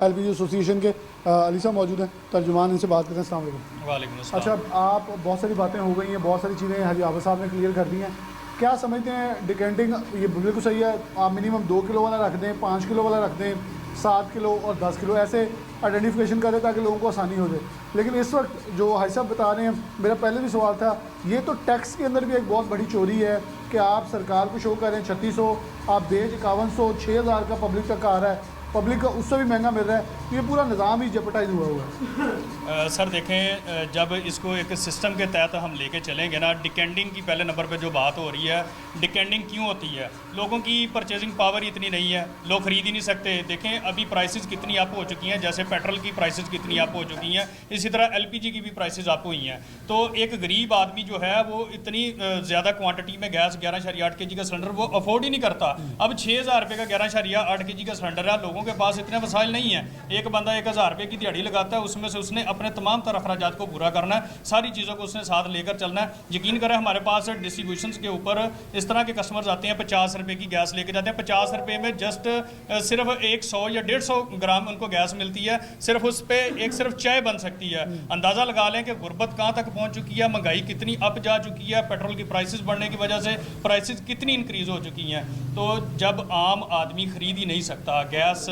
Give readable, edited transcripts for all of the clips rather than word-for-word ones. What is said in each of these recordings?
LPG association کے علی صاحب موجود ہیں، ترجمان، ان سے بات کرتے ہیں۔ السلام علیکم۔ وعلیکم السلام۔ اچھا، آپ بہت ساری باتیں ہو گئی ہیں، بہت ساری چیزیں حاجی عابد صاحب نے کلیئر کر دی ہیں، کیا سمجھتے ہیں ڈیکینٹنگ یہ بالکل صحیح ہے؟ آپ منیمم 2 کلو والا رکھ دیں، 5 کلو والا رکھ دیں، 7 کلو اور 10 کلو ایسے آئیڈینٹیفیکیشن کریں تاکہ لوگوں کو آسانی ہو جائے۔ لیکن اس وقت جو حاجی صاحب بتا رہے ہیں، میرا پہلے بھی سوال تھا، یہ تو ٹیکس کے اندر بھی ایک بہت بڑی چوری ہے کہ آپ سرکار کو شو کر رہے ہیں 3600، آپ بیچ 5100، 6000 کا پبلک تک آ رہا ہے، پبلک کا اس سے بھی مہنگا مل رہا ہے۔ یہ پورا نظام ہی جپٹائز ہوا ہے۔ سر دیکھیں، جب اس کو ایک سسٹم کے تحت ہم لے کے چلیں گے نا، ڈیکینڈنگ کی پہلے نمبر پہ جو بات ہو رہی ہے، ڈیکینڈنگ کیوں ہوتی ہے؟ لوگوں کی پرچیزنگ پاور اتنی نہیں ہے، لوگ خرید ہی نہیں سکتے۔ دیکھیں ابھی پرائسز کتنی اپ ہو چکی ہیں، جیسے پیٹرول کی پرائسز کتنی اپ ہو چکی ہیں، اسی طرح LPG کی بھی پرائسز اپ ہوئی ہیں۔ تو ایک غریب آدمی جو ہے وہ اتنی زیادہ کوانٹٹی میں گیس 11.8 kg کا سلنڈر وہ افورڈ ہی نہیں کرتا۔ اب 6000 روپے کا 11.8 kg کا سلنڈر ہے، لوگوں کے پاس اتنے وسائل نہیں ہیں۔ ایک بندہ 1000 روپے کی دیہڑی لگاتا ہے، اس میں سے اس نے اپنے تمام تر اخراجات کو پورا کرنا ہے، ساری چیزوں کو اس نے ساتھ لے کر چلنا ہے۔ یقین کریں ہمارے پاس ڈسٹریبیوشنز کے اوپر اس طرح کے کسٹمرز آتے ہیں، 50 روپے کی گیس لے کے جاتے ہیں، 50 روپے میں جسٹ صرف 100 یا 150 گرام ان کو گیس ملتی ہے، صرف اس پہ صرف چائے بن سکتی ہے۔ اندازہ لگا لیں کہ غربت کہاں تک پہنچ چکی ہے، مہنگائی کتنی اپ جا چکی ہے، پیٹرول کی پرائسز بڑھنے کی وجہ سے پرائسز کتنی انکریز ہو چکی ہیں۔ تو جب عام آدمی خرید ہی نہیں سکتا گیس،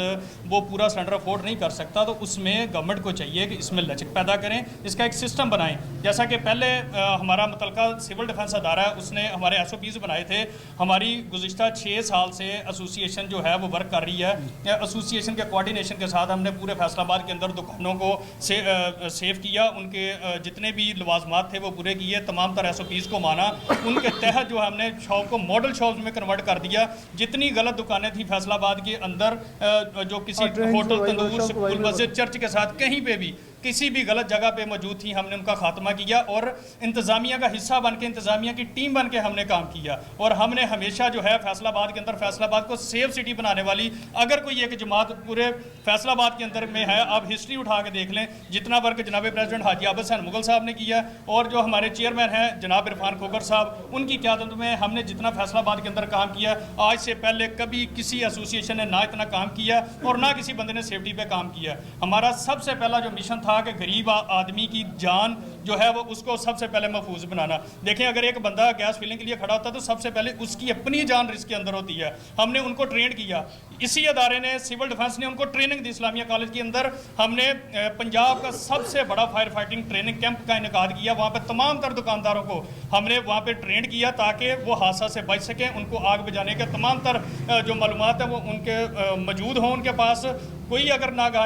وہ پورا سلنڈر افورڈ نہیں کر سکتا، تو اس میں گورنمنٹ کو چاہیے کہ اس میں لچک پیدا کریں، اس کا ایک سسٹم بنائیں۔ جیسا کہ پہلے ہمارا متعلقہ سول ڈیفنس ادارہ ہے، اس نے ہمارے SOPs بنائے تھے۔ ہماری گزشتہ 6 سال سے ایسوسیشن جو ہے وہ ورک کر رہی ہے۔ ایسوسیشن کے کوارڈینیشن کے ساتھ ہم نے پورے فیصل آباد کے اندر دکانوں کو سیو کیا، ان کے جتنے بھی لوازمات تھے وہ پورے کیے، تمام تر SOPs کو مانا، ان کے تحت جو ہم نے شاپ کو ماڈل شاپس میں کنورٹ کر دیا۔ جتنی غلط دکانیں تھیں فیصل آباد کے اندر، جو کسی ہوٹل، تندور، سکول، مسجد، چرچ کے ساتھ کہیں پہ بھی کسی بھی غلط جگہ پہ موجود تھی، ہم نے ان کا خاتمہ کیا اور انتظامیہ کا حصہ بن کے، انتظامیہ کی ٹیم بن کے ہم نے کام کیا۔ اور ہم نے ہمیشہ جو ہے فیصل آباد کے اندر، فیصل آباد کو سیف سٹی بنانے والی اگر کوئی ایک جماعت پورے فیصل آباد کے اندر میں ہے، آپ ہسٹری اٹھا کے دیکھ لیں، جتنا ورک جناب پریزیڈنٹ حاجی عابد حسین مغل صاحب نے کیا اور جو ہمارے چیئرمین ہیں جناب عرفان کھوکھر صاحب، ان کی قیادت میں ہم نے جتنا فیصل آباد کے اندر کام کیا، آج سے پہلے کبھی کسی ایسوسیشن نے نہ اتنا کام کیا اور نہ کسی بندے نے سیفٹی پہ کام کیا۔ ہمارا سب سے پہلا جو مشن تھا کہ غریب آدمی کی جان جو ہے وہ اس کو سب سے پہلے محفوظ بنانا۔ دیکھیں اگر ایک بندہ گیس فلنگ کے لیے کھڑا ہوتا ہے تو سب سے پہلے اس کی اپنی جان رسک کے اندر ہوتی ہے۔ ہم نے ان کو ٹرین کیا، اسی ادارے نے، سول ڈیفنس نے ان کو ٹریننگ دی۔ اسلامیہ کالج کے اندر ہم نے پنجاب کا سب سے بڑا فائر فائٹنگ ٹریننگ کیمپ کا انعقاد کیا، وہاں پہ تمام تر دکانداروں کو ہم نے وہاں پہ ٹرینڈ کیا تاکہ وہ حادثہ سے بچ سکیں، ان کو آگ بجھانے کے تمام تر جو معلومات ہیں وہ ان کے موجود ہوں، ان کے پاس کوئی اگر ناگہانی